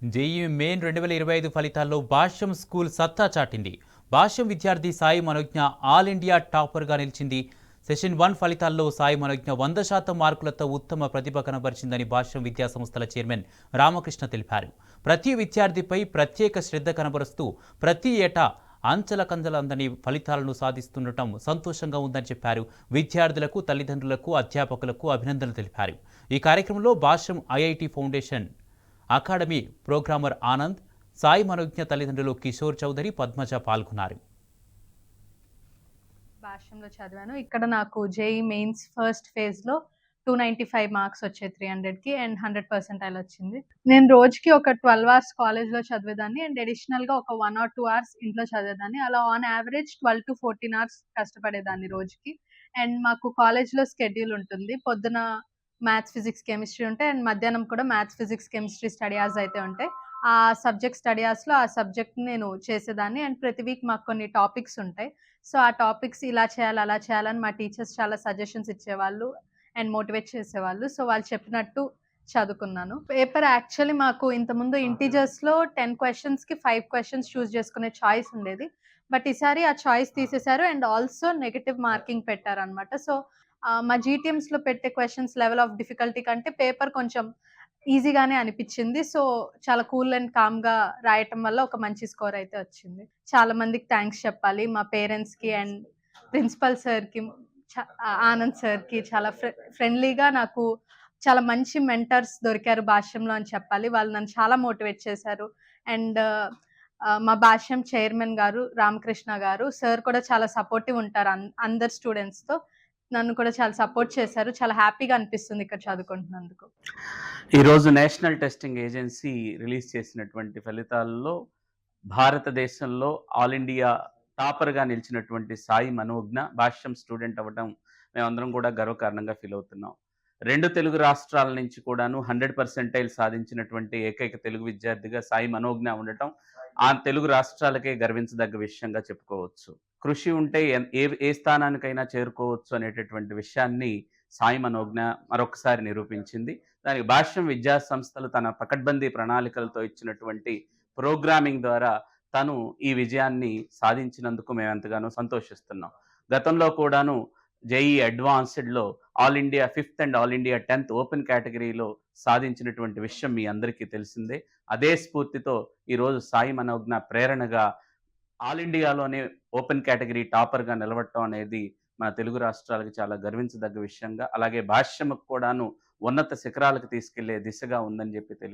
JEE main 2025 ఫలితాల్లో భాష్యం school సత్తా చాటింది. భాష్యం విద్యార్థి సాయి మనోజ్ఞ ఆల్ ఇండియా టాపర్గా నిలిచింది. సెషన్ 1 ఫలితాల్లో సాయి మనోజ్ఞ 100% మార్కులతో ఉత్తమ ప్రతిభ కనబరిచిందని భాష్యం విద్యా సంస్థల చైర్మన్ రామకృష్ణ తెలిపారు. ప్రతి విద్యార్థిపై ప్రత్యేక శ్రద్ధ కనబరుస్తూ ప్రతి ఏటా అందని ఫలితాలను సాధిస్తుండటం సంతోషంగా ఉందని చెప్పారు. విద్యార్థులకు, తల్లిదండ్రులకు, అధ్యాపకులకు అభినందనలు తెలిపారు. ఈ కార్యక్రమంలో Bhashyam IIT foundation academy programmer Anand, Sai Manognya తల్లిదండ్రులు కిషోర్ చౌదరి, పద్మజ పాల్గొన్నారు. భాష్యంలో చదివాను. ఇక్కడ నాకు జేఈ మెయిన్స్ ఫస్ట్ ఫేజ్లో 295 మార్క్స్ వచ్చాయి 300కి అండ్ 100% వచ్చింది. నేను రోజుకి ఒక 12 అవర్స్ కాలేజ్లో చదివేదాన్ని అండ్ అడిషనల్గా ఒక 1 or 2 అవర్స్ ఇంట్లో చదివేదాన్ని. అలా ఆన్ యావరేజ్ 12 to 14 అవర్స్ కష్టపడేదాన్ని రోజుకి. అండ్ మాకు కాలేజ్లో స్కెడ్యూల్ ఉంటుంది. పొద్దున మ్యాథ్స్, ఫిజిక్స్, కెమిస్ట్రీ ఉంటాయి అండ్ మధ్యాహ్నం కూడా maths, physics, chemistry study hours అయితే ఉంటాయి. ఆ సబ్జెక్ట్ స్టడీ అవర్స్లో ఆ సబ్జెక్ట్ నేను చేసేదాన్ని అండ్ ప్రతి వీక్ మాకు కొన్ని టాపిక్స్ ఉంటాయి. సో ఆ టాపిక్స్ ఇలా చేయాలి, అలా చేయాలని మా టీచర్స్ చాలా సజెషన్స్ ఇచ్చేవాళ్ళు అండ్ మోటివేట్ చేసేవాళ్ళు. సో వాళ్ళు చెప్పినట్టు చదువుకున్నాను. పేపర్ యాక్చువల్లీ మాకు ఇంతకుముందు ఇంటీజర్స్లో 10 క్వశ్చన్స్కి 5 క్వశ్చన్స్ చూస్ చేసుకునే చాయిస్ ఉండేది. బట్ ఈసారి ఆ చాయిస్ తీసేశారు అండ్ ఆల్సో నెగటివ్ మార్కింగ్ పెట్టారనమాట. సో మా జీటీఎమ్స్లో పెట్టే క్వశ్చన్స్ లెవెల్ ఆఫ్ డిఫికల్టీ కంటే పేపర్ కొంచెం ఈజీగానే అనిపించింది. సో చాలా కూల్ అండ్ కామ్గా రాయటం వల్ల ఒక మంచి స్కోర్ అయితే వచ్చింది. చాలా మందికి థ్యాంక్స్ చెప్పాలి. మా పేరెంట్స్కి అండ్ ప్రిన్సిపల్ సార్కి, ఆనంద్ సార్కి చాలా ఫ్రెండ్లీగా నాకు చాలా మంచి మెంటర్స్ దొరికారు భాష్యంలో అని చెప్పాలి. వాళ్ళు నన్ను చాలా మోటివేట్ చేశారు. అండ్ మా భాష్యం చైర్మన్ గారు రామకృష్ణ గారు సార్ కూడా చాలా సపోర్టివ్ ఉంటారు అందరు స్టూడెంట్స్తో. నన్ను కూడా చాలా సపోర్ట్ చేశారు. చాలా హ్యాపీగా అనిపిస్తుంది ఇక్కడ చదువుకుంటున్నందుకు. ఈరోజు నేషనల్ టెస్టింగ్ ఏజెన్సీ రిలీజ్ చేసినటువంటి ఫలితాల్లో భారతదేశంలో ఆల్ ఇండియా టాపర్గా నిలిచినటువంటి సాయి మనోజ్ఞ భాష్యం స్టూడెంట్ అవ్వడం మేమందరం కూడా గర్వకారణంగా ఫీల్ అవుతున్నాం. 2 తెలుగు రాష్ట్రాల నుంచి కూడాను 100% సాధించినటువంటి ఏకైక తెలుగు విద్యార్థిగా సాయి మనోజ్ఞ ఉండటం ఆ తెలుగు రాష్ట్రాలకే గర్వించదగ్గ విషయంగా చెప్పుకోవచ్చు. కృషి ఉంటే ఏ స్థానానికైనా చేరుకోవచ్చు అనేటటువంటి విషయాన్ని సాయి మనోజ్ఞ మరొకసారి నిరూపించింది. దానికి భాష్యం విద్యా సంస్థలు తన పకడ్బందీ ప్రణాళికలతో ఇచ్చినటువంటి ప్రోగ్రామింగ్ ద్వారా తను ఈ విజయాన్ని సాధించినందుకు మేము ఎంతగానో సంతోషిస్తున్నాం. గతంలో కూడాను జేఈ అడ్వాన్స్డ్లో all India 5th and all India 10th open కేటగిరీలో సాధించినటువంటి విషయం మీ అందరికీ తెలిసిందే. అదే స్ఫూర్తితో ఈరోజు సాయి మనోజ్ఞ ప్రేరణగా ఆల్ ఇండియాలోనే ఓపెన్ కేటగిరీ టాపర్గా నిలబడటం అనేది మన తెలుగు రాష్ట్రాలకు చాలా గర్వించదగ్గ విషయంగా, అలాగే భాష్యముకు కూడాను ఉన్నత శిఖరాలకు తీసుకెళ్లే దిశగా ఉందని చెప్పి